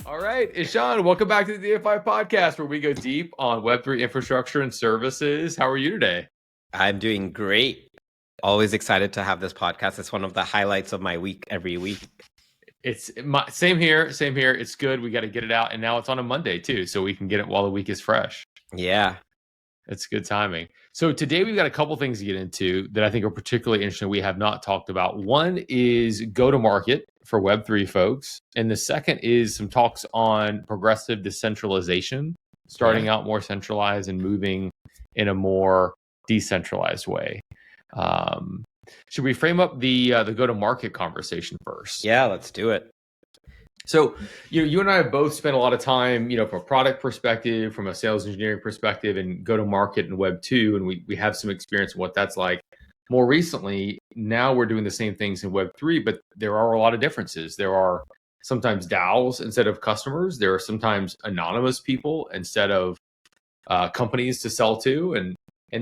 All right, Ishan, welcome back to the DFI Podcast, where we go deep on Web3 infrastructure and services. How are you today? I'm doing great. Always excited to have this podcast. It's one of the highlights of my week every week. It's same here. Same here. It's good. We got to get it out, and now it's on a Monday too, so we can get it while the week is fresh. Yeah, it's good timing. So today we've got a couple things to get into that I think are particularly interesting. We have not talked about. One is go to market for Web3 folks, and the second is some talks on progressive decentralization, starting out more centralized and moving in a more decentralized way. Should we frame up the go-to-market conversation first? Yeah, let's do it. So you and I have both spent a lot of time, from a product perspective, from a sales engineering perspective, and go-to-market in Web 2, and we have some experience in what that's like. More recently, now we're doing the same things in Web 3, but there are a lot of differences. There are sometimes DAOs instead of customers. There are sometimes anonymous people instead of companies to sell to, and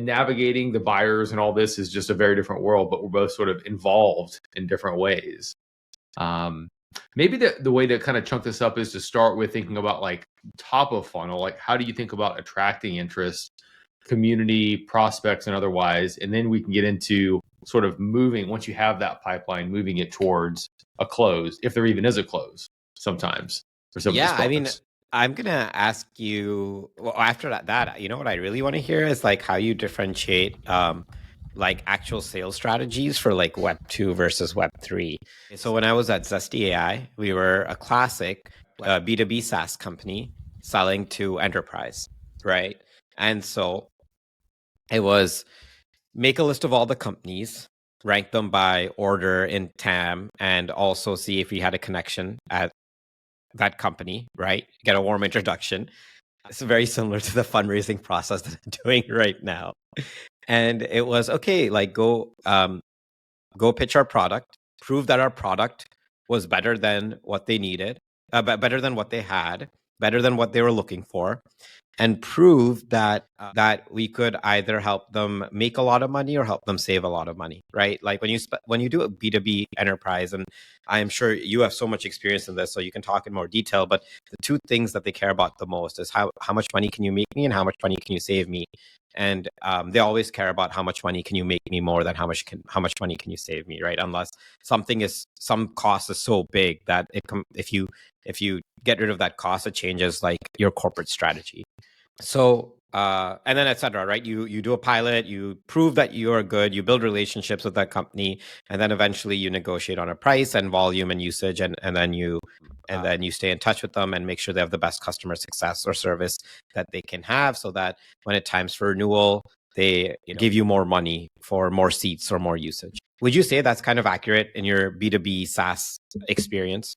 navigating the buyers and all this is just a very different world, but we're both sort of involved in different ways. Maybe the way to kind of chunk this up is to start with thinking about like top of funnel, like how do you think about attracting interest, community, prospects, and otherwise, and then we can get into sort of moving, once you have that pipeline, moving it towards a close, if there even is a close sometimes. For some I mean, I'm going to ask you, well, after that, what I really want to hear is like how you differentiate like actual sales strategies for like Web 2 versus Web 3. So when I was at Zesty AI, we were a classic B2B SaaS company selling to enterprise, right? And so it was make a list of all the companies, rank them by order in TAM, and also see if we had a connection at that company, right? Get a warm introduction. It's very similar to the fundraising process that I'm doing right now. And it was, okay, like go pitch our product, prove that our product was better than what they needed, better than what they had, better than what they were looking for, and prove that we could either help them make a lot of money or help them save a lot of money, right? Like when you do a B2B enterprise, and I am sure you have so much experience in this, so you can talk in more detail, but the two things that they care about the most is how much money can you make me and how much money can you save me. And they always care about how much money can you make me more than how much money can you save me, right? Unless some cost is so big that if you get rid of that cost, it changes like your corporate strategy. So and then et cetera, right? You do a pilot, you prove that you are good, you build relationships with that company, and then eventually you negotiate on a price and volume and usage, and then you stay in touch with them and make sure they have the best customer success or service that they can have, so that when it's times for renewal, they give you more money for more seats or more usage. Would you say that's kind of accurate in your B2B SaaS experience?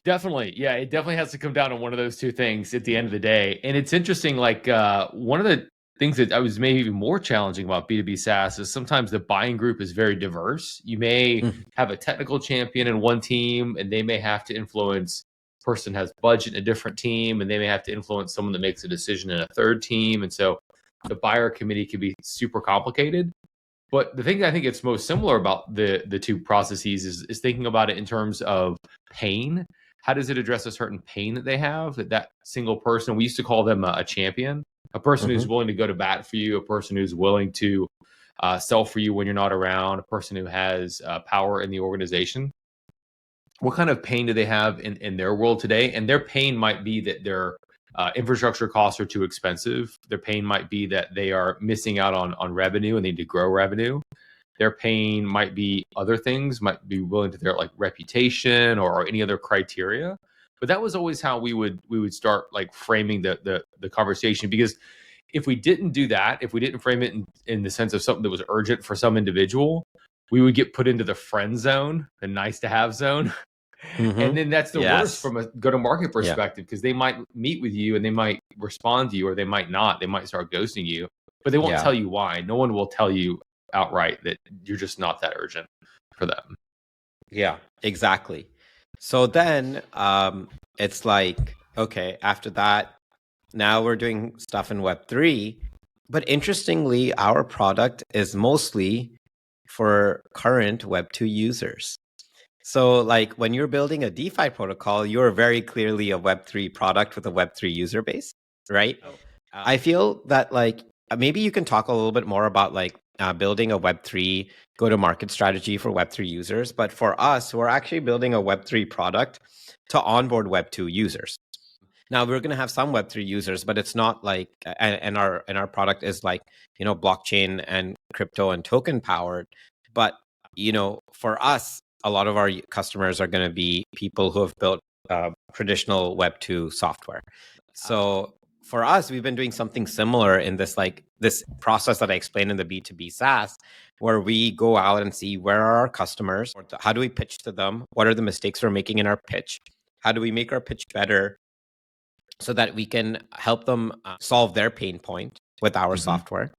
Definitely. Yeah, it definitely has to come down to one of those two things at the end of the day. And it's interesting, like one of the things that I was maybe even more challenging about B2B SaaS is sometimes the buying group is very diverse. You may have a technical champion in one team, and they may have to influence a person has budget in a different team, and they may have to influence someone that makes a decision in a third team. And so the buyer committee can be super complicated. But the thing that I think it's most similar about the two processes is thinking about it in terms of pain. How does it address a certain pain that they have, that single person? We used to call them a champion, a person who's willing to go to bat for you, a person who's willing to sell for you when you're not around, a person who has power in the organization. What kind of pain do they have in their world today? And their pain might be that their infrastructure costs are too expensive. Their pain might be that they are missing out on revenue and they need to grow revenue. Their pain might be other things, might be willing to their like reputation or any other criteria. But that was always how we would start like framing the conversation, because if we didn't do that, if we didn't frame it in the sense of something that was urgent for some individual, we would get put into the friend zone, the nice to have zone. And then that's the worst from a go-to-market perspective, because they might meet with you and they might respond to you, or they might not. They might start ghosting you, but they won't tell you why. No one will tell you outright that you're just not that urgent for them. Yeah, exactly. So then it's like, okay, after that, now we're doing stuff in Web3. But interestingly, our product is mostly for current Web2 users. So like when you're building a DeFi protocol, you're very clearly a Web3 product with a Web3 user base, right? I feel that like maybe you can talk a little bit more about like building a Web3 go-to-market strategy for Web3 users. But for us, we're actually building a Web3 product to onboard Web2 users. Now we're going to have some Web3 users, but it's not like, and our product is like, blockchain and crypto and token powered. But, for us, a lot of our customers are going to be people who have built traditional Web2 software. So for us, we've been doing something similar in this process that I explained in the B2B SaaS, where we go out and see where are our customers, how do we pitch to them, what are the mistakes we're making in our pitch, how do we make our pitch better, so that we can help them solve their pain point with our software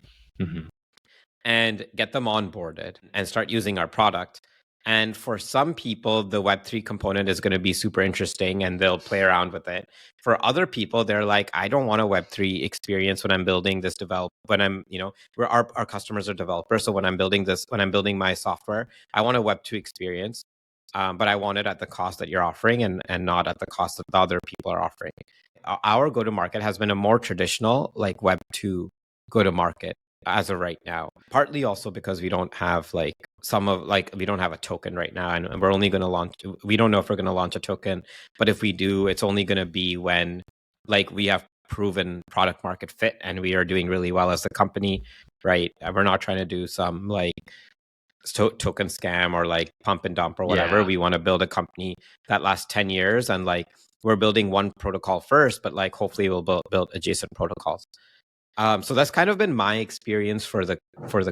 and get them onboarded and start using our product. And for some people, the Web3 component is going to be super interesting and they'll play around with it. For other people, they're like, I don't want a Web3 experience when I'm building this our customers are developers. So when I'm building my software, I want a Web2 experience. But I want it at the cost that you're offering and not at the cost that the other people are offering. Our go-to-market has been a more traditional like Web2 go-to-market as of right now, partly also because we don't have we don't have a token right now, and we're only going to launch. We don't know if we're going to launch a token, but if we do, it's only going to be when we have proven product market fit and we are doing really well as a company, right? We're not trying to do some token scam or pump and dump or whatever. We want to build a company that lasts 10 years and we're building one protocol first, but hopefully we'll build adjacent protocols. So that's kind of been my experience for the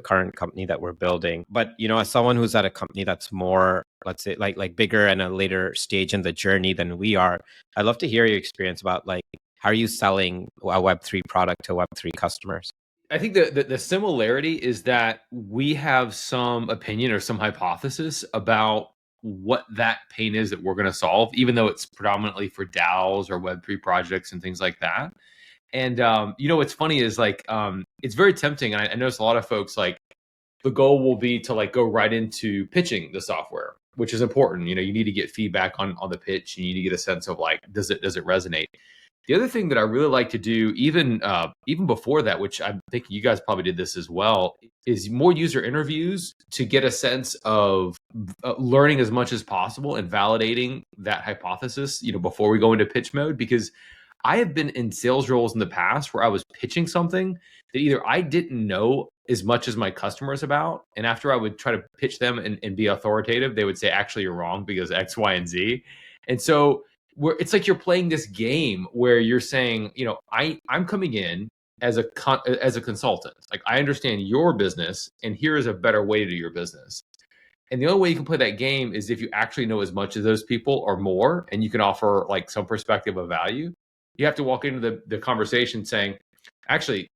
current company that we're building. But as someone who's at a company that's more, let's say, like bigger and a later stage in the journey than we are, I'd love to hear your experience about how are you selling a Web3 product to Web3 customers? I think the similarity is that we have some opinion or some hypothesis about what that pain is that we're going to solve, even though it's predominantly for DAOs or Web3 projects and things like that. And what's funny is it's very tempting. And I notice a lot of folks the goal will be to go right into pitching the software, which is important. You need to get feedback on the pitch. You need to get a sense of does it resonate. The other thing that I really like to do, even before that, which I think you guys probably did this as well, is more user interviews to get a sense of learning as much as possible and validating that hypothesis, before we go into pitch mode. Because I have been in sales roles in the past where I was pitching something that either I didn't know as much as my customers about, and after I would try to pitch them and be authoritative, they would say, actually, you're wrong because X, Y, and Z. And so it's like you're playing this game where you're saying, I'm coming in as a consultant. I understand your business, and here is a better way to do your business. And the only way you can play that game is if you actually know as much as those people or more, and you can offer some perspective of value. You have to walk into the conversation saying, actually,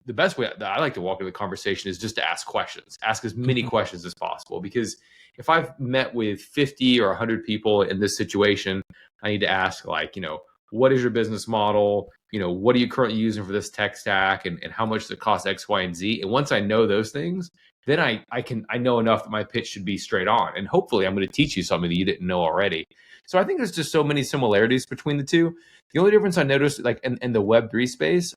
the best way that I like to walk into the conversation is just to ask questions, ask as many questions as possible. Because if I've met with 50 or 100 people in this situation, I need to ask what is your business model? What are you currently using for this tech stack, and how much does it cost X, Y, and Z? And once I know those things, then I know enough that my pitch should be straight on. And hopefully I'm going to teach you something that you didn't know already. So I think there's just so many similarities between the two. The only difference I noticed in the Web3 space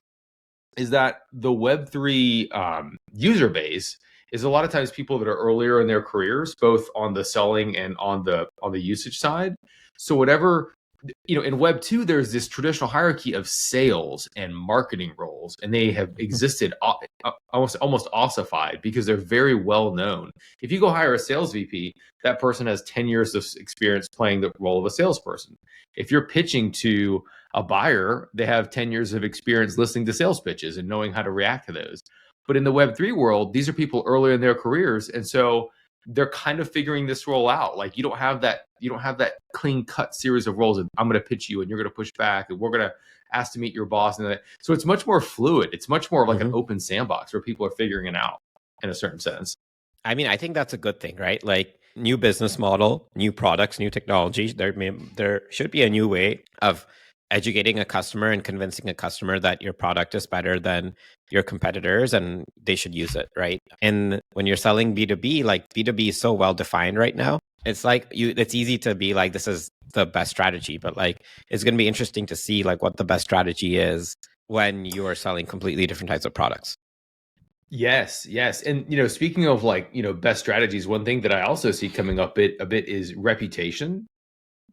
is that the Web3 user base is a lot of times people that are earlier in their careers, both on the selling and on the usage side. So whatever, in Web2, there's this traditional hierarchy of sales and marketing roles, and they have existed almost ossified because they're very well known. If you go hire a sales VP, that person has 10 years of experience playing the role of a salesperson. If you're pitching to a buyer, they have 10 years of experience listening to sales pitches and knowing how to react to those. But in the Web3 world, these are people earlier in their careers. And so they're kind of figuring this role out. You don't have that clean cut series of roles. And I'm going to pitch you and you're going to push back and we're going to ask to meet your boss. And so it's much more fluid. It's much more of an open sandbox where people are figuring it out in a certain sense. I mean, I think that's a good thing, right? New business model, new products, new technology. There should be a new way of educating a customer and convincing a customer that your product is better than your competitors and they should use it, right? And when you're selling B2B, B2B is so well defined right now It's like it's easy to be like, this is the best strategy, but like, it's going to be interesting to see like what the best strategy is when you are selling completely different types of products. Yes, yes. And speaking of like, best strategies, one thing that I also see coming up a bit is reputation.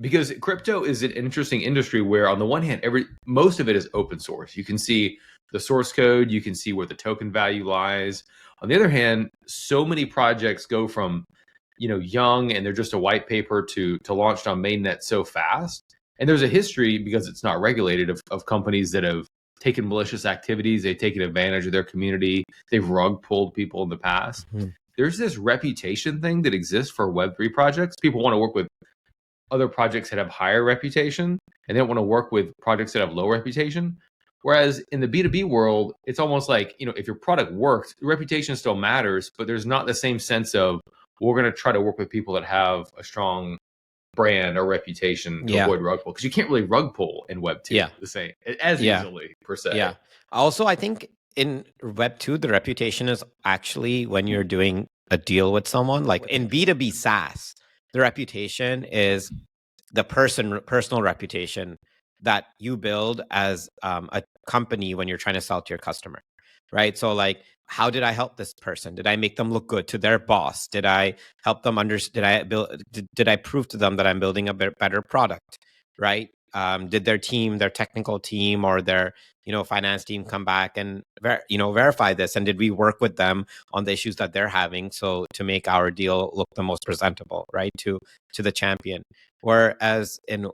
Because crypto is an interesting industry where on the one hand, most of it is open source. You can see the source code, you can see where the token value lies. On the other hand, so many projects go from, young and they're just a white paper to launched on mainnet so fast. And there's a history because it's not regulated of companies that have taken malicious activities, they've taken advantage of their community, they've rug pulled people in the past. Mhm. There's this reputation thing that exists for Web3 projects. People want to work with other projects that have higher reputation, and they don't want to work with projects that have low reputation. Whereas in the B2B world, it's almost like, if your product works, reputation still matters, but there's not the same sense of we're going to try to work with people that have a strong brand or reputation to avoid rug pull, because you can't really rug pull in Web2 the same as easily per se. Yeah. Also, I think in Web2, the reputation is actually when you're doing a deal with someone. Like in B2B SaaS, the reputation is the personal reputation that you build as a company when you're trying to sell to your customer, right? So like, how did I help this person? Did I make them look good to their boss? Did I help them did I prove to them that I'm building a better product, right? Did their technical team or their finance team come back and verify this? And did we work with them on the issues that they're having, so to make our deal look the most presentable, right, to the champion? Whereas in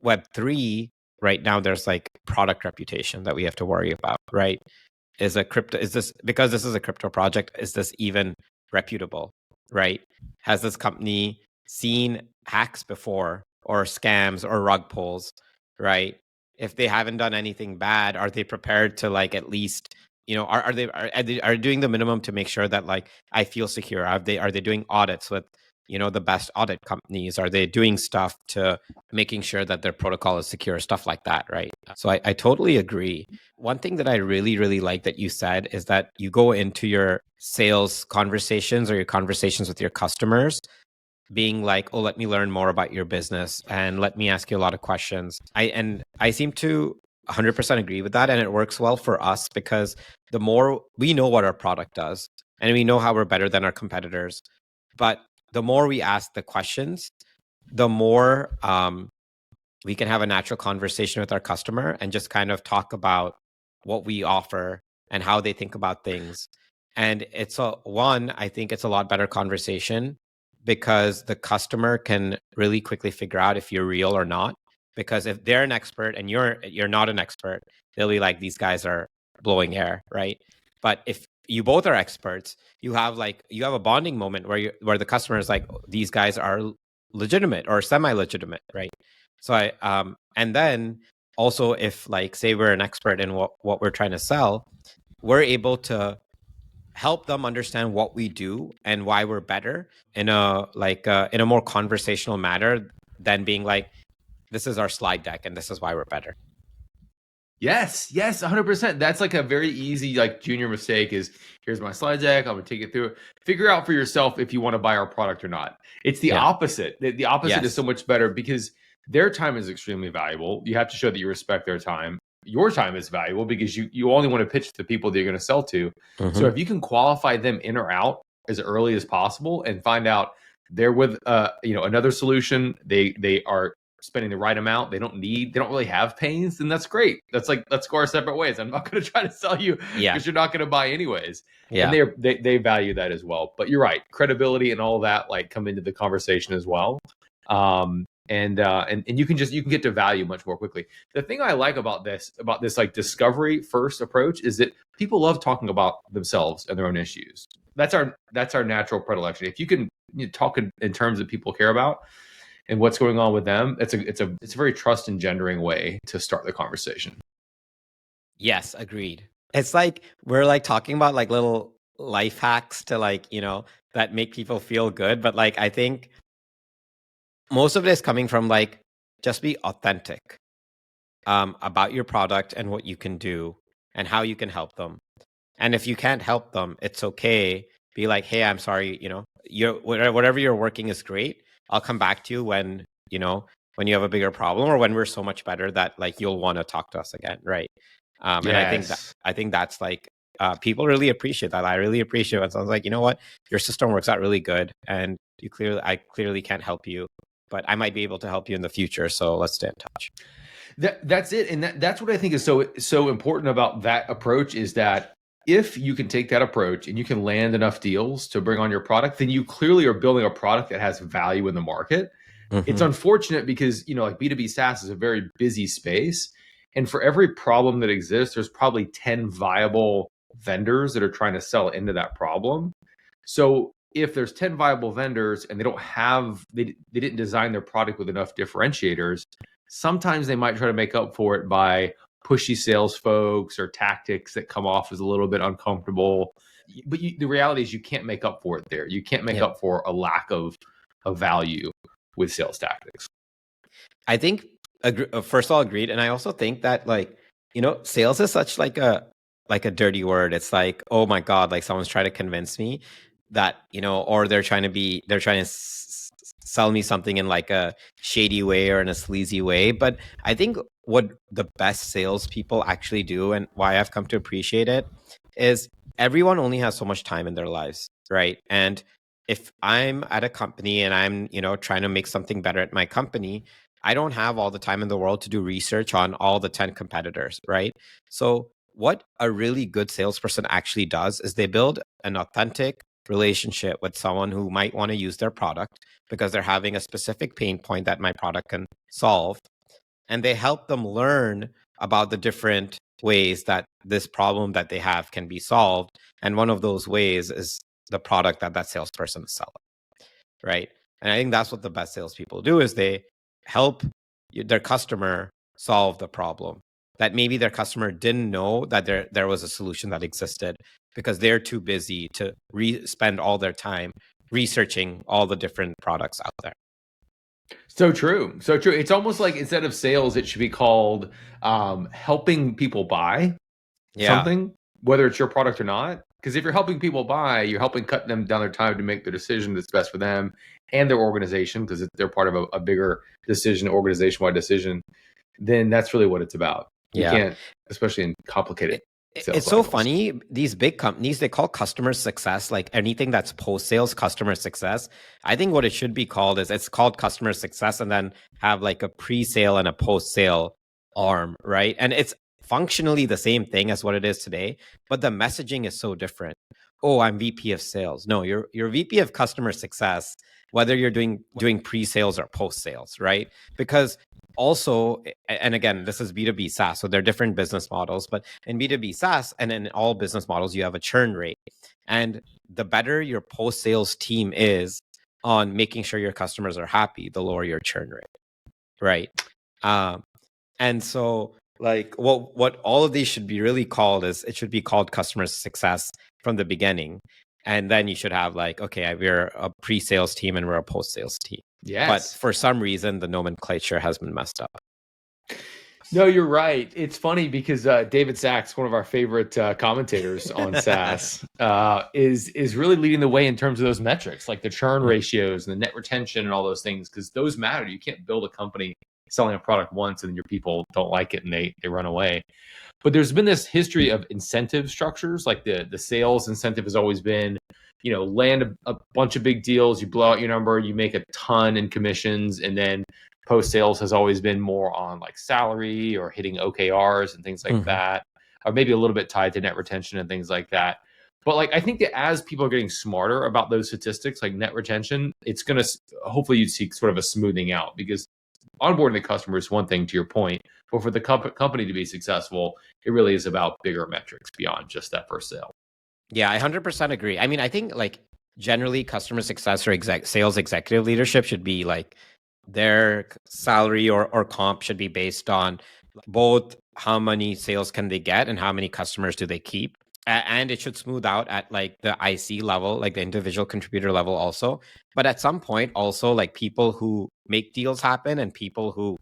Web3 right now, there's like product reputation that we have to worry about, right? Because this is a crypto project, is this even reputable, right? Has this company seen hacks before, or scams or rug pulls, right? If they haven't done anything bad, are they prepared to like at least are they doing the minimum to make sure that like I feel secure? Are they doing audits with the best audit companies? Are they doing stuff to making sure that their protocol is secure, stuff like that, right? So I totally agree. One thing that I really, really like that you said is that you go into your sales conversations or your conversations with your customers being like, oh, let me learn more about your business and let me ask you a lot of questions. I seem to 100% agree with that. And it works well for us because the more we know what our product does and we know how we're better than our competitors, but the more we ask the questions, the more we can have a natural conversation with our customer and just kind of talk about what we offer and how they think about things. And I think it's a lot better conversation because the customer can really quickly figure out if you're real or not. Because if they're an expert and you're not an expert, they'll be like, these guys are blowing air, right? But if you both are experts, you have a bonding moment where the customer is like, these guys are legitimate or semi-legitimate, right? So and then also, if like say we're an expert in what we're trying to sell, we're able to help them understand what we do and why we're better in a more conversational manner than being like, this is our slide deck and this is why we're better. Yes, 100%. That's like a very easy like junior mistake is, here's my slide deck, I'm gonna take it through. Figure out for yourself if you want to buy our product or not. It's the opposite. The opposite is so much better because their time is extremely valuable. You have to show that you respect their time. Your time is valuable because you only want to pitch to the people that you're going to sell to. So if you can qualify them in or out as early as possible and find out they're with another solution, they are spending the right amount, they don't really have pains, then that's great. That's like, let's go our separate ways. I'm not going to try to sell you because you're not going to buy anyways. And they value that as well. But you're right, credibility and all that like come into the conversation as well. And you can get to value much more quickly. The thing I like about this like discovery first approach is that people love talking about themselves and their own issues. That's our natural predilection. If you can talk in terms that people care about and what's going on with them, it's a very trust engendering way to start the conversation. Yes, agreed. It's like we're like talking about like little life hacks to like, that make people feel good. But like, I think most of it is coming from like, just be authentic about your product and what you can do and how you can help them. And if you can't help them, it's okay. Be like, hey, I'm sorry, whatever you're working is great, I'll come back to you when, when you have a bigger problem, or when we're so much better that like you'll want to talk to us again, right? And Yes. I think that's like people really appreciate that. I really appreciate it. Sounds like, you know what, your system works out really good, and I clearly can't help you, but I might be able to help you in the future. So let's stay in touch. That's it, and that's what I think is so important about that approach, is that if you can take that approach and you can land enough deals to bring on your product, then you clearly are building a product that has value in the market. It's unfortunate because, like B2B SaaS is a very busy space, and for every problem that exists, there's probably 10 viable vendors that are trying to sell into that problem. So if there's 10 viable vendors and they didn't design their product with enough differentiators, sometimes they might try to make up for it by pushy sales folks or tactics that come off as a little bit uncomfortable. But the reality is you can't make up for it there. You can't make up for a lack of value with sales tactics. I think, first of all, agreed. And I also think that, like, sales is such like a dirty word. It's like, oh my God, like someone's trying to convince me that, or they're trying to sell me something in like a shady way or in a sleazy way. But I think what the best salespeople actually do, and why I've come to appreciate it, is everyone only has so much time in their lives, right? And if I'm at a company and I'm, trying to make something better at my company, I don't have all the time in the world to do research on all the 10 competitors, right? So what a really good salesperson actually does is they build an authentic relationship with someone who might want to use their product because they're having a specific pain point that my product can solve. And they help them learn about the different ways that this problem that they have can be solved. And one of those ways is the product that salesperson is selling, right? And I think that's what the best salespeople do, is they help their customer solve the problem that maybe their customer didn't know that there was a solution that existed, because they're too busy to spend all their time researching all the different products out there. So true. So true. It's almost like instead of sales, it should be called helping people buy something, whether it's your product or not. Because if you're helping people buy, you're helping cut them down their time to make the decision that's best for them and their organization, because they're part of a bigger decision, organization-wide decision. Then that's really what it's about. You can't, especially in complicated sales it's cycles. So funny. These big companies, they call customer success, like anything that's post-sales customer success. I think what it should be called is, it's called customer success, and then have like a pre-sale and a post-sale arm, right? And it's functionally the same thing as what it is today, but the messaging is so different. Oh, I'm VP of sales. No, you're VP of customer success, whether you're doing pre-sales or post-sales, right? Because also, and again, this is B2B SaaS, so they're different business models, but in B2B SaaS and in all business models, you have a churn rate. And the better your post-sales team is on making sure your customers are happy, the lower your churn rate, right? And so, like, what all of these should be really called is, it should be called customer success from the beginning. And then you should have like, okay, we're a pre-sales team and we're a post-sales team. Yes. But for some reason, the nomenclature has been messed up. No, you're right. It's funny because David Sachs, one of our favorite commentators on SaaS, is really leading the way in terms of those metrics, like the churn ratios and the net retention and all those things, because those matter. You can't build a company selling a product once and then your people don't like it and they run away. But there's been this history of incentive structures, like the sales incentive has always been, land a bunch of big deals, you blow out your number, you make a ton in commissions, and then post sales has always been more on like salary or hitting OKRs and things like that, or maybe a little bit tied to net retention and things like that. But like, I think that as people are getting smarter about those statistics, like net retention, it's going to, hopefully you see sort of a smoothing out, because onboarding the customer is one thing, to your point, but for the company to be successful, it really is about bigger metrics beyond just that first sale. Yeah, I 100% agree. I mean, I think like generally customer success or sales executive leadership should be like, their salary or comp should be based on both how many sales can they get and how many customers do they keep. And it should smooth out at like the IC level, like the individual contributor level also. But at some point also, like people who make deals happen and people who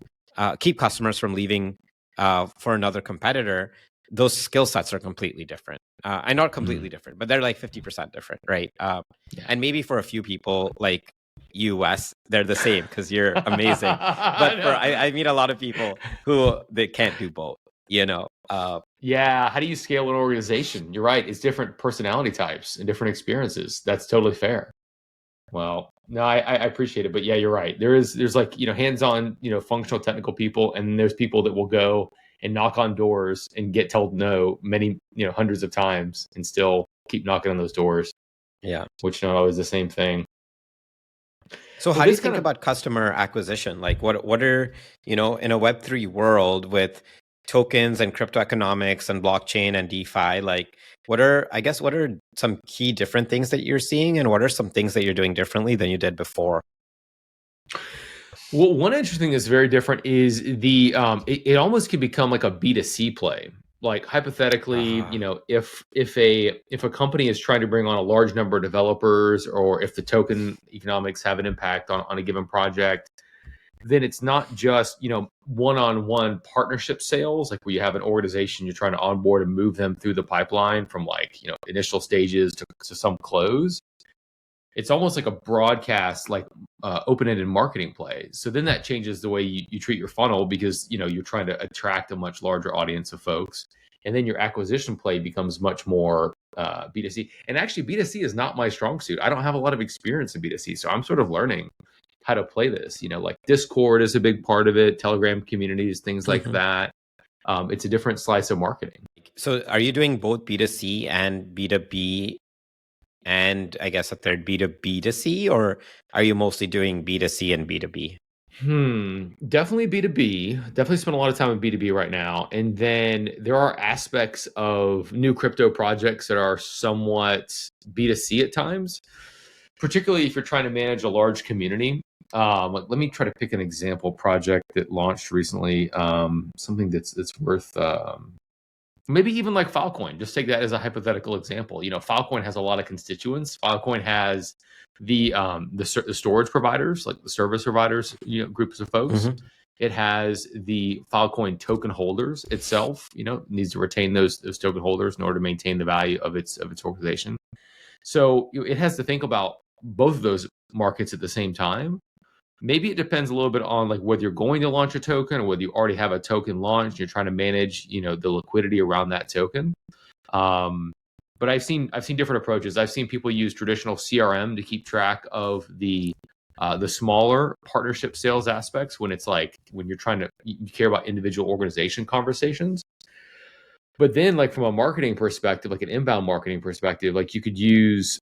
keep customers from leaving for another competitor, those skill sets are completely different. And not completely different, but they're like 50% different, right? And maybe for a few people, like, US, they're the same because you're amazing. But I meet a lot of people who they can't do both, you know. Yeah, how do you scale an organization? You're right. It's different personality types and different experiences. That's totally fair. Well, no, I appreciate it, but yeah, you're right. There's like, hands-on, functional technical people, and there's people that will go and knock on doors and get told no many, hundreds of times and still keep knocking on those doors. Yeah. Which not always the same thing. So how do you think about customer acquisition? Like what are, in a Web3 world with tokens and crypto economics and blockchain and DeFi, like what are some key different things that you're seeing, and what are some things that you're doing differently than you did before? Well, one interesting thing that's very different is it almost can become like a B2C play. Like hypothetically, if a company is trying to bring on a large number of developers, or if the token economics have an impact on a given project, then it's not just, one-on-one partnership sales, like where you have an organization you're trying to onboard and move them through the pipeline from like, initial stages to some close. It's almost like a broadcast, like open-ended marketing play. So then that changes the way you treat your funnel, because, you're trying to attract a much larger audience of folks. And then your acquisition play becomes much more B2C. And actually, B2C is not my strong suit. I don't have a lot of experience in B2C. So I'm sort of learning how to play this. Like Discord is a big part of it, Telegram communities, things like that. It's a different slice of marketing. So are you doing both B2C and B2B, and I guess a third B2B2C, or are you mostly doing B2C and B2B? Definitely B2B. Definitely spend a lot of time in B2B right now. And then there are aspects of new crypto projects that are somewhat B2C at times, particularly if you're trying to manage a large community. Let me try to pick an example project that launched recently. Something that's worth maybe even like Filecoin. Just take that as a hypothetical example. Filecoin has a lot of constituents. Filecoin has the storage providers, like the service providers, groups of folks. It has the Filecoin token holders itself. Needs to retain those token holders in order to maintain the value of its organization. So it has to think about both of those markets at the same time. Maybe it depends a little bit on like whether you're going to launch a token or whether you already have a token launched. You're trying to manage, the liquidity around that token. But I've seen different approaches. I've seen people use traditional CRM to keep track of the smaller partnership sales aspects, when it's like when you're trying to you care about individual organization conversations. But then, like from a marketing perspective, like an inbound marketing perspective, like you could use.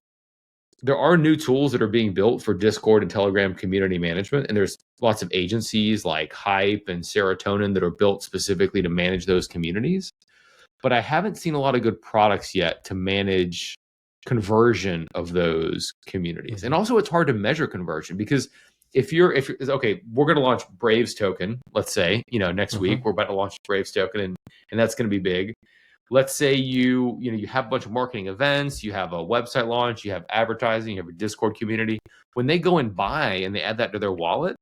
There are new tools that are being built for Discord and Telegram community management. And there's lots of agencies like Hype and Serotonin that are built specifically to manage those communities. But I haven't seen a lot of good products yet to manage conversion of those communities. And also it's hard to measure conversion, because if you're okay, we're going to launch Braves token, let's say, next week, we're about to launch Braves token, and that's going to be big. Let's say you have a bunch of marketing events, you have a website launch, you have advertising, you have a Discord community. When they go and buy and they add that to their wallet,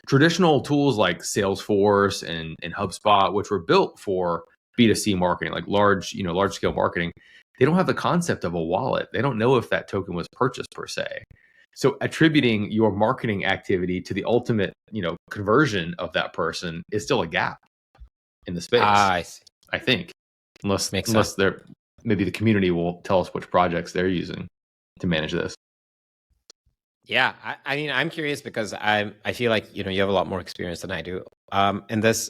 traditional tools like Salesforce and HubSpot, which were built for B2C marketing, like large scale marketing, they don't have the concept of a wallet. They don't know if that token was purchased per se. So attributing your marketing activity to the ultimate, conversion of that person is still a gap in the space. I see. I think. Unless they're, maybe the community will tell us which projects they're using to manage this. Yeah, I mean, I'm curious because I feel like you have a lot more experience than I do in this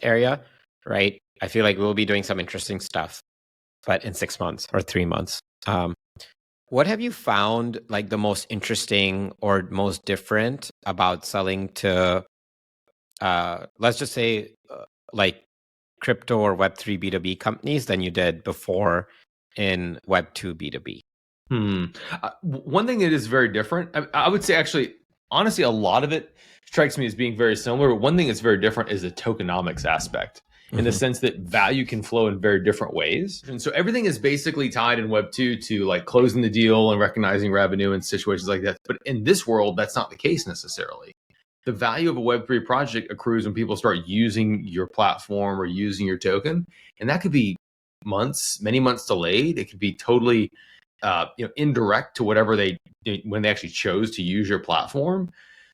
area, right? I feel like we'll be doing some interesting stuff, but in 6 months or 3 months. What have you found like the most interesting or most different about selling to, let's just say, like crypto or Web3 B2B companies than you did before in Web2 B2B? One thing that is very different, I would say actually, honestly, a lot of it strikes me as being very similar. But one thing that's very different is the tokenomics aspect, in the sense that value can flow in very different ways. And so everything is basically tied in Web2 to like closing the deal and recognizing revenue and situations like that. But in this world, that's not the case necessarily. The value of a Web3 project accrues when people start using your platform or using your token. And that could be months, many months delayed. It could be totally indirect to whatever when they actually chose to use your platform.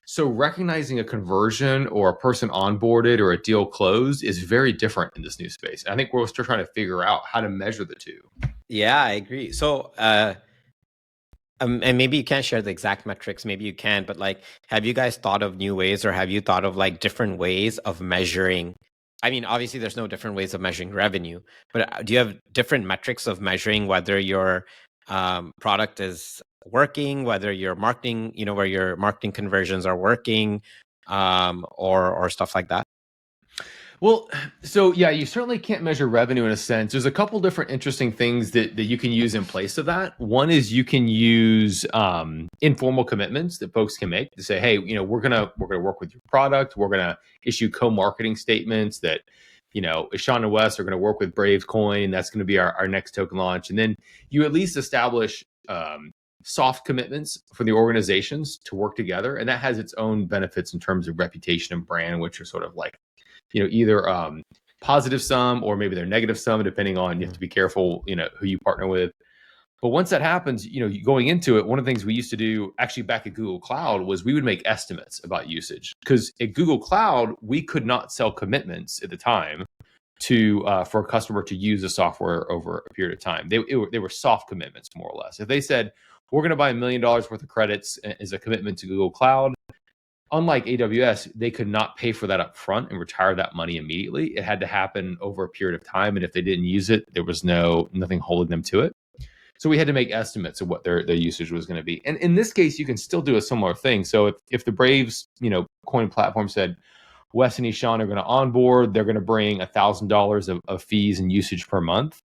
So recognizing a conversion or a person onboarded or a deal closed is very different in this new space. I think we're still trying to figure out how to measure the two. Yeah, I agree. So, and maybe you can't share the exact metrics, maybe you can, but like, have you guys thought of new ways, or have you thought of like different ways of measuring? I mean, obviously there's no different ways of measuring revenue, but do you have different metrics of measuring whether your product is working, whether your marketing, where your marketing conversions are working, or stuff like that? Well, so yeah, you certainly can't measure revenue in a sense. There's a couple different interesting things that you can use in place of that. One is you can use informal commitments that folks can make to say, hey, we're gonna work with your product. We're gonna issue co-marketing statements that, Sean and Wes are gonna work with Brave Coin. That's gonna be our next token launch. And then you at least establish soft commitments for the organizations to work together. And that has its own benefits in terms of reputation and brand, which are sort of like, either positive sum or maybe they're negative sum, depending on, you have to be careful, who you partner with. But once that happens, going into it, one of the things we used to do actually back at Google Cloud was we would make estimates about usage, because at Google Cloud, we could not sell commitments at the time for a customer to use the software over a period of time. They were soft commitments, more or less. If they said, we're going to buy $1 million worth of credits as a commitment to Google Cloud, unlike AWS, they could not pay for that up front and retire that money immediately. It had to happen over a period of time. And if they didn't use it, there was nothing holding them to it. So we had to make estimates of what their usage was going to be. And in this case, you can still do a similar thing. So if the Braves, coin platform said, Wes and Ishan are going to onboard, they're going to bring $1,000 of fees and usage per month,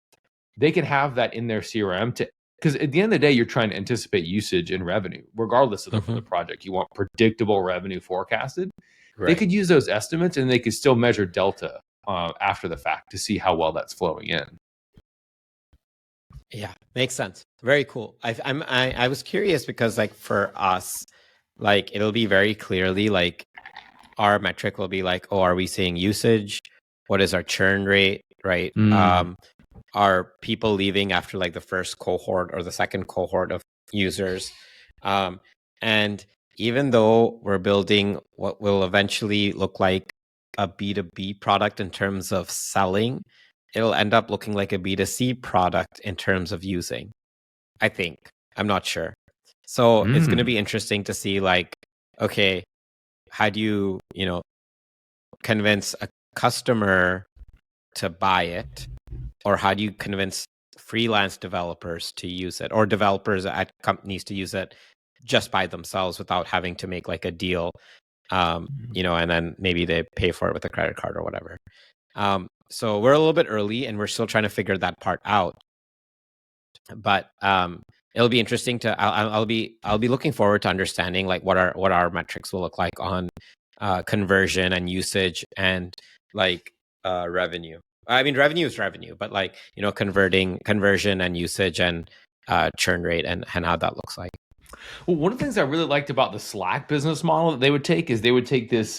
they can have that in their CRM because at the end of the day, you're trying to anticipate usage and revenue, regardless of the project. You want predictable revenue forecasted. Right. They could use those estimates and they could still measure delta after the fact to see how well that's flowing in. Yeah, makes sense. Very cool. I was curious because like for us, like it'll be very clearly like our metric will be like, oh, are we seeing usage? What is our churn rate? Right. Are people leaving after like the first cohort or the second cohort of users? And even though we're building what will eventually look like a B2B product in terms of selling, it'll end up looking like a B2C product in terms of using, I think. I'm not sure. So it's going to be interesting to see like, okay, how do you, convince a customer to buy it? Or how do you convince freelance developers to use it, or developers at companies to use it just by themselves without having to make like a deal, and then maybe they pay for it with a credit card or whatever. So we're a little bit early and we're still trying to figure that part out. But it'll be interesting to. I'll be looking forward to understanding like what our metrics will look like on conversion and usage and like revenue. I mean, revenue is revenue, but like, conversion and usage and churn rate and how that looks like. Well, one of the things I really liked about the Slack business model that they would take is they would take this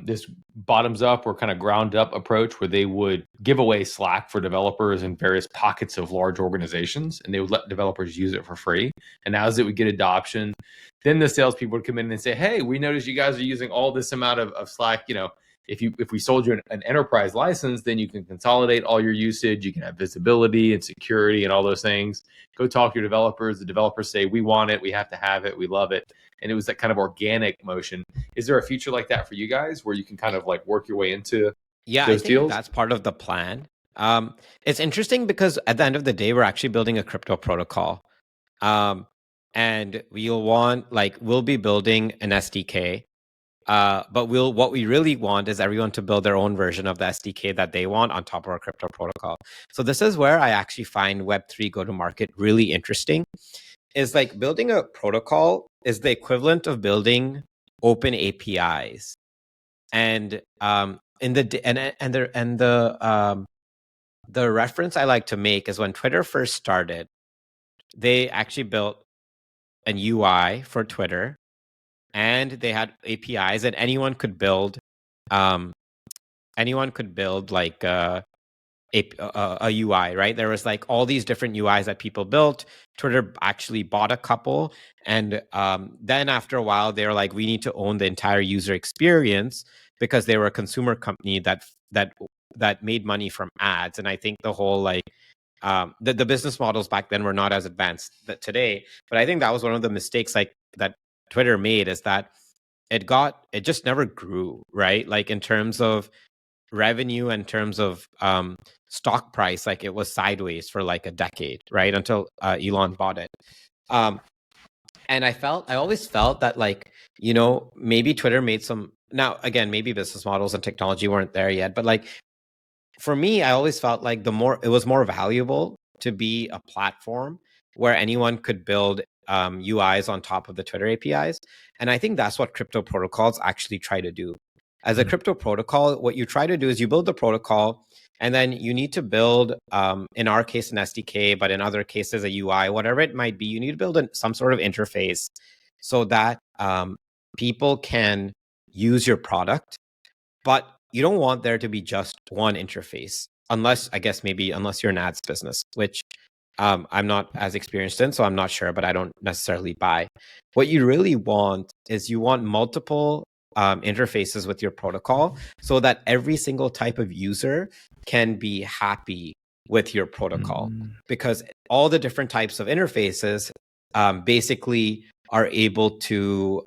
this bottoms up or kind of ground up approach where they would give away Slack for developers in various pockets of large organizations, and they would let developers use it for free. And as it would get adoption, then the salespeople would come in and say, hey, we noticed you guys are using all this amount of Slack, if we sold you an enterprise license, then you can consolidate all your usage. You can have visibility and security and all those things. Go talk to your developers. The developers say, we want it. We have to have it. We love it. And it was that kind of organic motion. Is there a feature like that for you guys where you can kind of like work your way into those deals? That's part of the plan. It's interesting because at the end of the day, we're actually building a crypto protocol. And we'll be building an SDK. But what we really want is everyone to build their own version of the SDK that they want on top of our crypto protocol. So this is where I actually find Web3 go-to-market really interesting. Is like building a protocol is the equivalent of building open APIs, and the reference I like to make is when Twitter first started, they actually built an UI for Twitter. And they had APIs, and anyone could build like a UI, right? There was like all these different UIs that people built. Twitter actually bought a couple. And then after a while, they were like, we need to own the entire user experience because they were a consumer company that made money from ads. And I think the whole like, the business models back then were not as advanced that today. But I think that was one of the mistakes like that Twitter made, is that it just never grew, right? Like in terms of revenue, in terms of stock price, like it was sideways for like a decade, right? Until Elon bought it. And I always felt that like, maybe Twitter made some, now again, maybe business models and technology weren't there yet, but like for me, I always felt like it was more valuable to be a platform where anyone could build UIs on top of the Twitter APIs. And I think that's what crypto protocols actually try to do. As a crypto protocol, what you try to do is you build the protocol, and then you need to build, in our case, an SDK, but in other cases, a UI, whatever it might be. You need to build some sort of interface so that people can use your product, but you don't want there to be just one interface, unless you're an ads business, which I'm not as experienced in, so I'm not sure, but I don't necessarily buy. What you really want is you want multiple interfaces with your protocol so that every single type of user can be happy with your protocol, because all the different types of interfaces basically are able to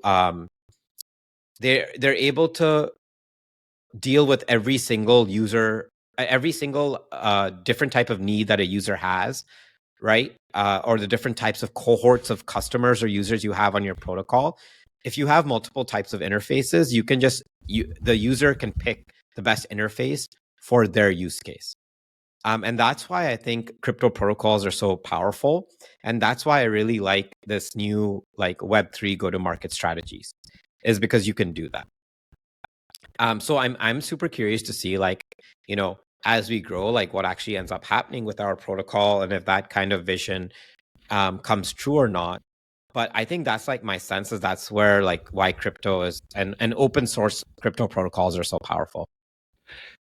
they're able to deal with every single user, every single different type of need that a user has, right? Or the different types of cohorts of customers or users you have on your protocol. If you have multiple types of interfaces, you can the user can pick the best interface for their use case. And that's why I think crypto protocols are so powerful. And that's why I really like this new like Web3 go-to-market strategies, is because you can do that. So I'm super curious to see, like, as we grow, like what actually ends up happening with our protocol, and if that kind of vision comes true or not. But I think that's like my sense is that's where like why crypto is and open source crypto protocols are so powerful.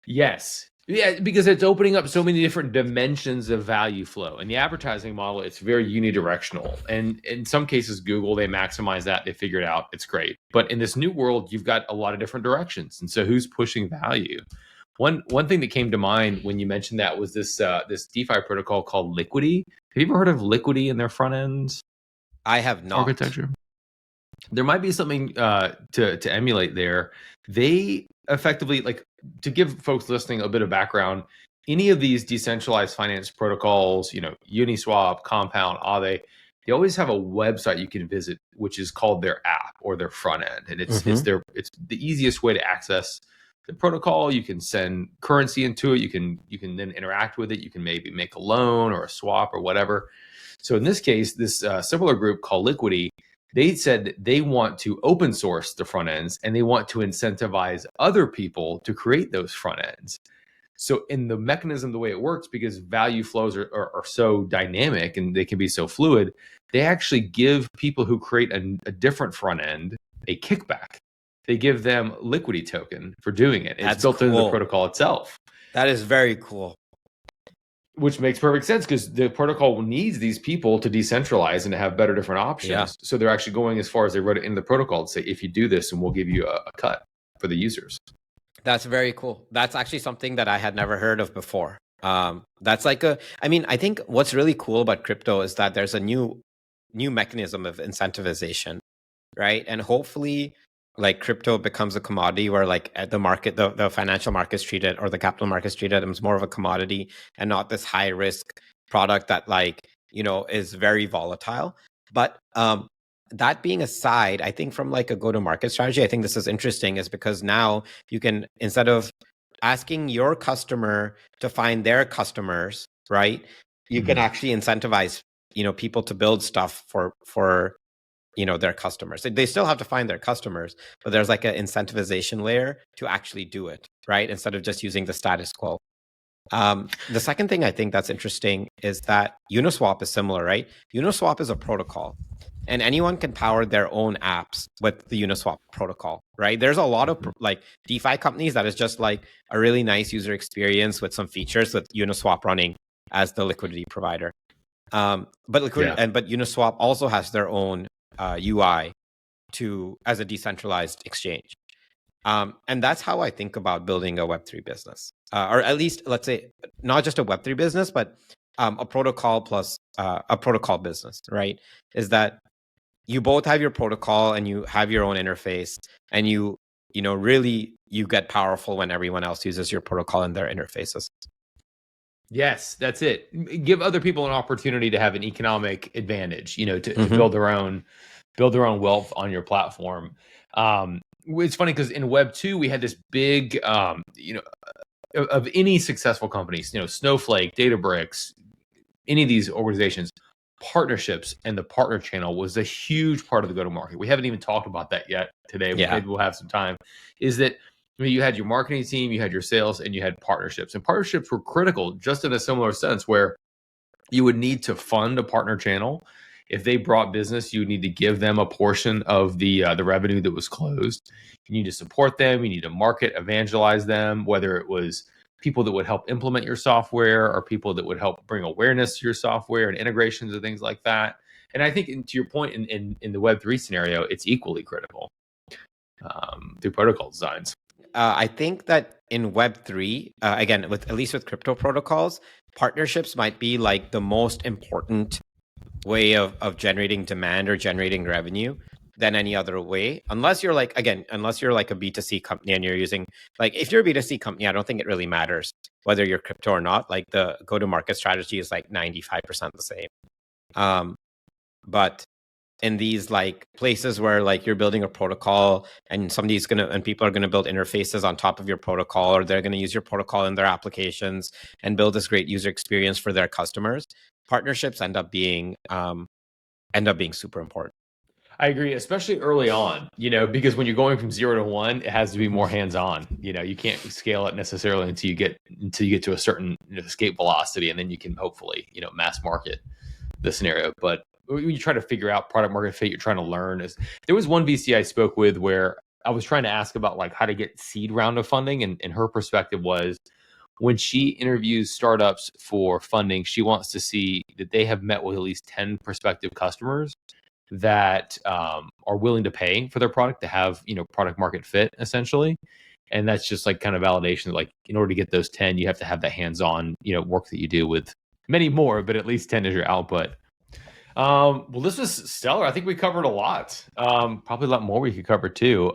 Yes. Yeah, because it's opening up so many different dimensions of value flow. In the advertising model, it's very unidirectional. And in some cases, Google, they maximize that. They figure it out. It's great. But in this new world, you've got a lot of different directions. And so who's pushing value? One thing that came to mind when you mentioned that was this DeFi protocol called Liquidity. Have you ever heard of Liquidity in their front end I have not. architecture? There might be something to emulate there. They effectively, like, to give folks listening a bit of background, any of these decentralized finance protocols, Uniswap, Compound, Aave, they always have a website you can visit, which is called their app or their front end, and it's the easiest way to access the protocol. You can send currency into it. You can then interact with it. You can maybe make a loan or a swap or whatever. So in this case, this similar group called Liquidity, they said they want to open source the front ends, and they want to incentivize other people to create those front ends. So in the mechanism, the way it works, because value flows are so dynamic and they can be so fluid, they actually give people who create a different front end a kickback. They give them Liquidity token for doing it. It's built into the protocol itself. That is very cool. Which makes perfect sense, because the protocol needs these people to decentralize and to have better different options. Yeah. So they're actually going as far as they wrote it in the protocol to say, if you do this, and we'll give you a cut for the users. That's very cool. That's actually something that I had never heard of before. That's like I think what's really cool about crypto is that there's a new mechanism of incentivization, right? And hopefully, like, crypto becomes a commodity where, like, at the market, the financial markets treat it, or the capital markets treat it as more of a commodity and not this high risk product that, like, is very volatile. But that being aside, I think from like a go-to-market strategy, I think this is interesting, is because now you can, instead of asking your customer to find their customers, right? You can actually incentivize, people to build stuff for their customers. They still have to find their customers, but there's like an incentivization layer to actually do it, right? Instead of just using the status quo. The second thing I think that's interesting is that Uniswap is similar, right? Uniswap is a protocol. and anyone can power their own apps with the Uniswap protocol, right? There's a lot of like DeFi companies that is just like a really nice user experience with some features with Uniswap running as the liquidity provider. But Uniswap also has their own UI as a decentralized exchange. And that's how I think about building a Web3 business, or at least let's say not just a Web3 business, but a protocol plus a protocol business, right? Is that you both have your protocol and you have your own interface, and you really you get powerful when everyone else uses your protocol and their interfaces. Yes, that's it. Give other people an opportunity to have an economic advantage, to build their own wealth on your platform. It's funny because in Web 2, we had this big, of any successful companies, Snowflake, Databricks, any of these organizations, partnerships and the partner channel was a huge part of the go-to-market. We haven't even talked about that yet today. Yeah. Maybe we'll have some time. Is that you had your marketing team, you had your sales, and you had partnerships. And partnerships were critical just in a similar sense where you would need to fund a partner channel. If they brought business, you would need to give them a portion of the revenue that was closed. You need to support them. You need to market, evangelize them, whether it was people that would help implement your software or people that would help bring awareness to your software and integrations and things like that. And I think, to your point, in the Web3 scenario, it's equally critical through protocol designs. I think that in Web3, again, at least with crypto protocols, partnerships might be like the most important way of generating demand or generating revenue than any other way. Unless you're like a B2C company and you're using, like, if you're a B2C company, I don't think it really matters whether you're crypto or not. Like, the go-to-market strategy is like 95% the same. But in these like places where like you're building a protocol and people are gonna build interfaces on top of your protocol, or they're gonna use your protocol in their applications and build this great user experience for their customers, partnerships end up being super important. I agree, especially early on, because when you're going from 0 to 1, it has to be more hands-on. You can't scale it necessarily until you get to a certain escape velocity, and then you can hopefully, mass market the scenario. But when you try to figure out product market fit, you're trying to learn. There was one VC I spoke with where I was trying to ask about like how to get seed round of funding, and her perspective was when she interviews startups for funding, she wants to see that they have met with at least 10 prospective customers that are willing to pay for their product to have product market fit essentially. And that's just like kind of validation, like in order to get those 10, you have to have that hands-on work that you do with many more, but at least 10 is your output. Well, this was stellar. I think we covered a lot. Probably a lot more we could cover too.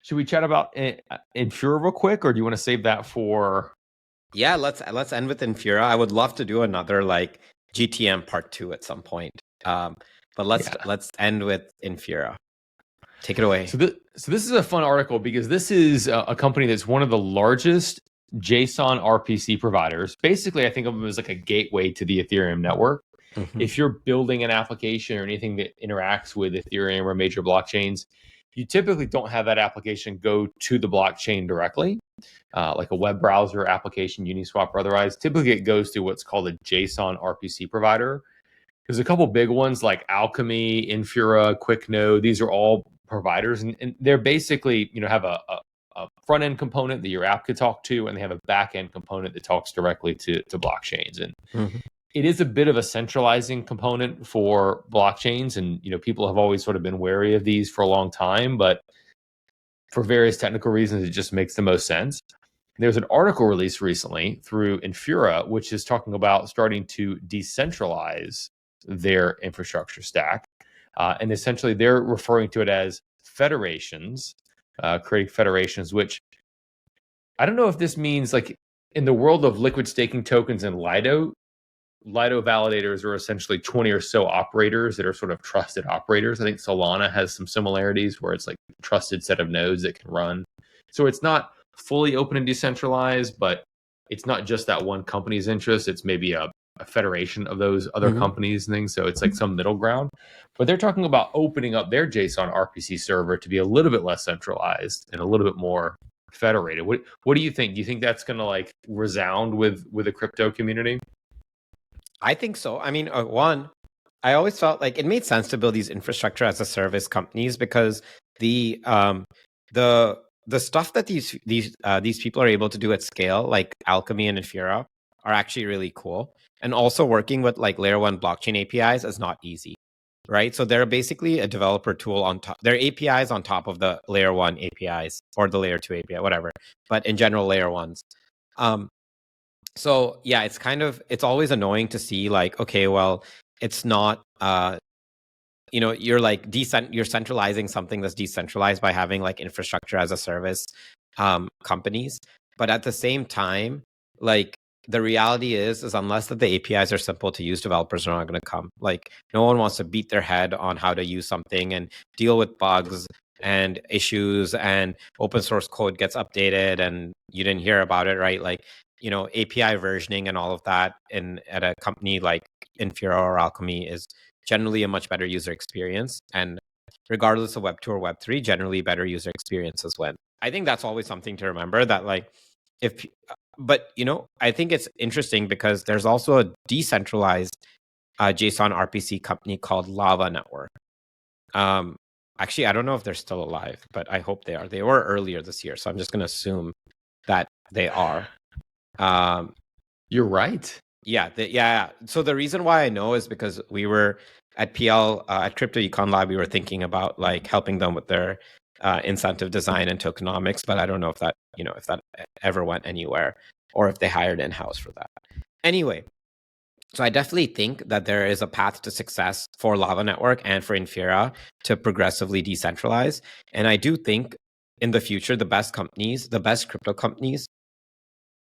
Should we chat about Infura real quick, or do you want to save that for? Yeah, let's end with Infura. I would love to do another like GTM part 2 at some point. But let's end with Infura. Take it away. So this is a fun article because this is a company that's one of the largest JSON RPC providers. Basically, I think of them as like a gateway to the Ethereum network. Mm-hmm. If you're building an application or anything that interacts with Ethereum or major blockchains, you typically don't have that application go to the blockchain directly, like a web browser application, Uniswap or otherwise. Typically, it goes to what's called a JSON RPC provider. There's a couple big ones like Alchemy, Infura, QuickNode. These are all providers, and they're basically, have a front end component that your app could talk to, and they have a back end component that talks directly to blockchains. And it is a bit of a centralizing component for blockchains, and people have always sort of been wary of these for a long time, but for various technical reasons, it just makes the most sense. There's an article released recently through Infura, which is talking about starting to decentralize their infrastructure stack. And essentially they're referring to it as federations, creating federations, which I don't know if this means like in the world of liquid staking tokens and Lido validators are essentially 20 or so operators that are sort of trusted operators. I think Solana has some similarities where it's like a trusted set of nodes that can run. So it's not fully open and decentralized, but it's not just that one company's interest. It's maybe a federation of those other companies and things. So it's like some middle ground. But they're talking about opening up their JSON RPC server to be a little bit less centralized and a little bit more federated. What do you think? Do you think that's going to like resound with the crypto community? I think so. I mean, one, I always felt like it made sense to build these infrastructure as a service companies because the the stuff that these people are able to do at scale, like Alchemy and Infura, are actually really cool. And also working with like layer one blockchain APIs is not easy, right? So they're basically a developer tool on top. They're APIs on top of the layer one APIs or the layer two API, whatever. But in general, layer ones. So yeah, it's always annoying to see like, okay, well, it's not you're like you're centralizing something that's decentralized by having like infrastructure as a service companies. But at the same time, like the reality is unless that the APIs are simple to use, developers are not going to come. Like no one wants to beat their head on how to use something and deal with bugs and issues, and open source code gets updated and you didn't hear about it, right? Like, API versioning and all of that at a company like Infura or Alchemy is generally a much better user experience. And regardless of Web 2 or Web 3, generally better user experiences win. I think that's always something to remember, that like but I think it's interesting because there's also a decentralized JSON RPC company called Lava Network. Actually, I don't know if they're still alive, but I hope they are. They were earlier this year, so I'm just going to assume that they are. You're right. Yeah. So the reason why I know is because we were at PL at Crypto Econ Lab. We were thinking about like helping them with their incentive design and tokenomics, but I don't know if that if that ever went anywhere or if they hired in house for that. Anyway, so I definitely think that there is a path to success for Lava Network and for Infura to progressively decentralize. And I do think in the future, the best crypto companies,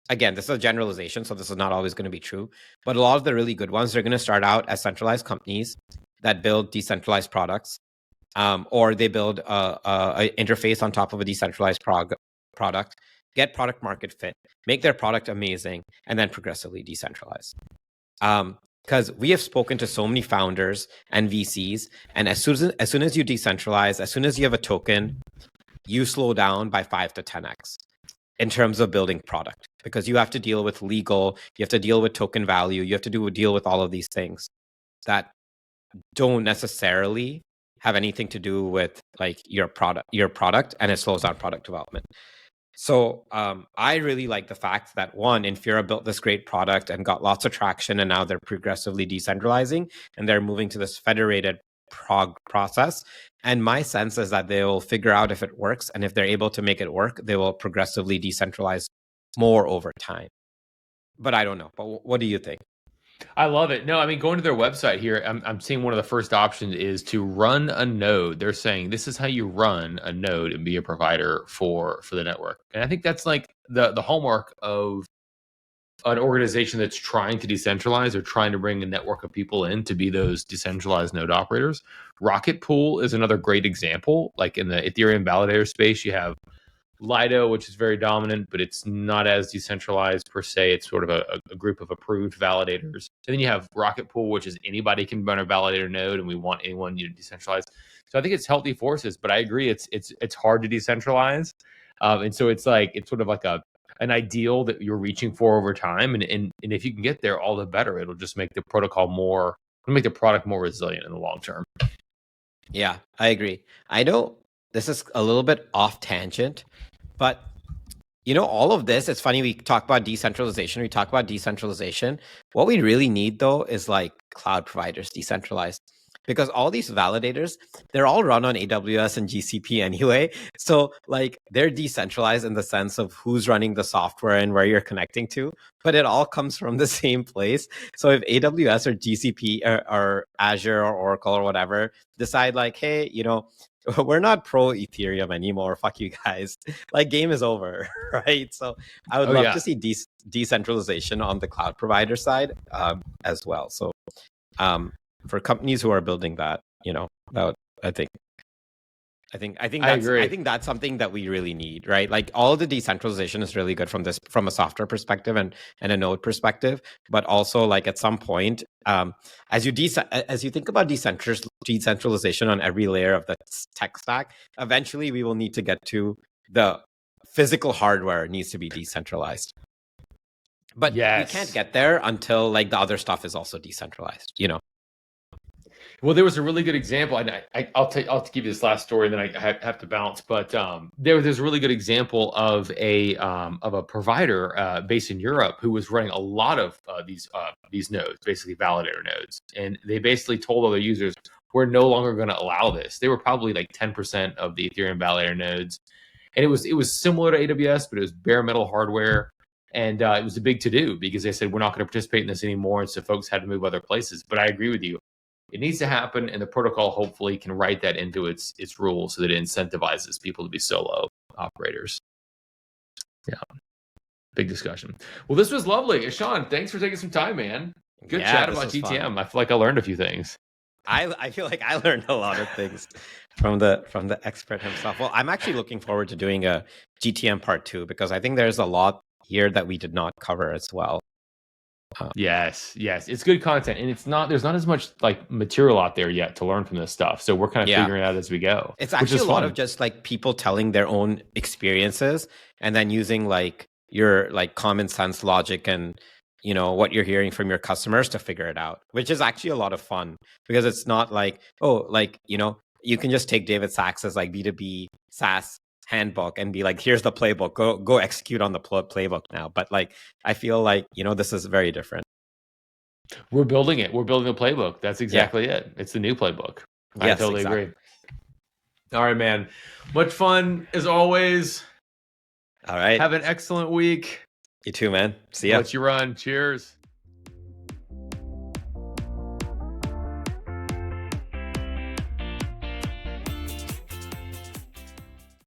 again, this is a generalization, so this is not always going to be true, but a lot of the really good ones, they're going to start out as centralized companies that build decentralized products, or they build a interface on top of a decentralized product, get product market fit, make their product amazing, and then progressively decentralize. Because we have spoken to so many founders and VCs, and as soon as you decentralize, as soon as you have a token, you slow down by 5 to 10x in terms of building product, because you have to deal with legal, you have to deal with token value, you have to deal with all of these things that don't necessarily have anything to do with like your product, and it slows down product development. So I really like the fact that one, Infura built this great product and got lots of traction, and now they're progressively decentralizing and they're moving to this federated process. And my sense is that they will figure out if it works, and if they're able to make it work, they will progressively decentralize more over time. But I don't know. But what do you think? I love it. No, I mean, going to their website here, I'm seeing one of the first options is to run a node. They're saying this is how you run a node and be a provider for the network. And I think that's like the hallmark of an organization that's trying to decentralize or trying to bring a network of people in to be those decentralized node operators. Rocket Pool is another great example. Like in the Ethereum validator space, you have Lido, which is very dominant, but it's not as decentralized per se. It's sort of a group of approved validators. And then you have Rocket Pool, which is anybody can run a validator node, and we want anyone to decentralize. So I think it's healthy forces, but I agree it's hard to decentralize, and so it's sort of like an ideal that you're reaching for over time, and if you can get there, all the better. It'll just make the protocol make the product more resilient in the long term. Yeah, I agree. I know this is a little bit off tangent, but all of this, it's funny, we talk about decentralization. What we really need though is like cloud providers decentralized, because all these validators, they're all run on AWS and GCP anyway. So like they're decentralized in the sense of who's running the software and where you're connecting to, but it all comes from the same place. So if AWS or GCP or Azure or Oracle or whatever decide like, hey, we're not pro Ethereum anymore, fuck you guys, like game is over, right? So I would love to see decentralization on the cloud provider side as well. So for companies who are building that, I think that's something that we really need, right? Like all the decentralization is really good from a software perspective and a node perspective, but also like at some point, as you think about decentralization on every layer of the tech stack, eventually we will need to get to the physical hardware needs to be decentralized. But we can't get there until like the other stuff is also decentralized, Well, there was a really good example, and I'll give you this last story, and then I have to bounce. But there's a really good example of a provider based in Europe who was running a lot of these nodes, basically validator nodes, and they basically told all their users, "We're no longer going to allow this." They were probably like 10% of the Ethereum validator nodes, and it was similar to AWS, but it was bare metal hardware. And it was a big to do because they said, we're not going to participate in this anymore. And so folks had to move other places. But I agree with you. It needs to happen, and the protocol hopefully can write that into its rules so that it incentivizes people to be solo operators. Yeah, big discussion. Well, this was lovely. Sean, thanks for taking some time, man. Good chat about GTM. Fun. I feel like I learned a few things. I feel like I learned a lot of things from the expert himself. Well, I'm actually looking forward to doing a GTM part 2 because I think there's a lot here that we did not cover as well. Yes, it's good content, and there's not as much like material out there yet to learn from this stuff. So we're kind of figuring it out as we go. It's actually a lot of just like people telling their own experiences and then using like your like common sense logic and what you're hearing from your customers to figure it out, which is actually a lot of fun because it's not like, you can just take David Sachs's like B2B SaaS handbook and be like, here's the playbook, go execute on the playbook now. But like, I feel like, this is very different. We're building it. We're building the playbook. That's exactly it. It's the new playbook. I totally agree. All right, man. Much fun as always. All right. Have an excellent week. You too, man. See ya. Let you run. Cheers.